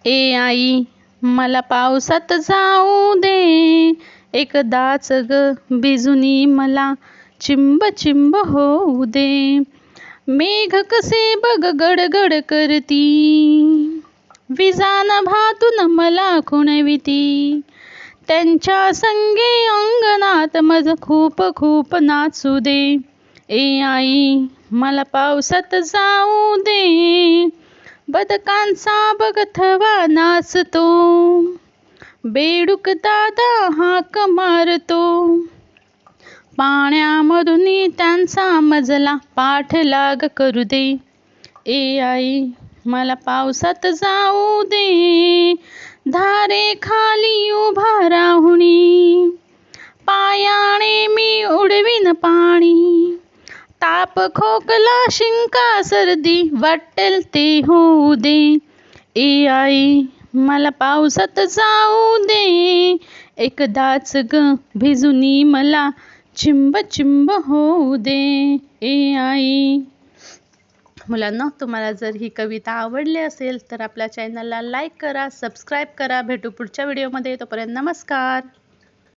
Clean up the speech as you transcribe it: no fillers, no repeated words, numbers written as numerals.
ए आई मला पावसात जाऊ दे, एकदाच ग भिजुनी मला चिंब चिंब होऊ दे. मेघ कसे बघ गडगड करती, विजान भातून मला खुणविती. त्यांच्या संगे अंगणात मज खूप खूप नाचू दे. ए आई मला पावसात जाऊ दे, बदकांचा बगथवा नाचतो, बेडूक दादा हाक मारतो. पाण्यामधून त्यांचा मजला पाठलाग करू दे. ए आई मला पावसात जाऊ दे, धारेखाली उभा राहुनी, पायाने मी उडवीन पाणी. ताप खोकला शिंका सर्दी वाटेल ते होऊ दे. ए आई मला पावसात जाऊ दे, एकदाच ग भिजुनी मला चिंब चिंब होऊ दे. ए आई. मुलांनो, तुम्हाला जर ही कविता आवडली असेल तर आपल्या चॅनलला लाईक करा, सबस्क्राईब करा. भेटू पुढच्या व्हिडिओमध्ये. तोपर्यंत नमस्कार.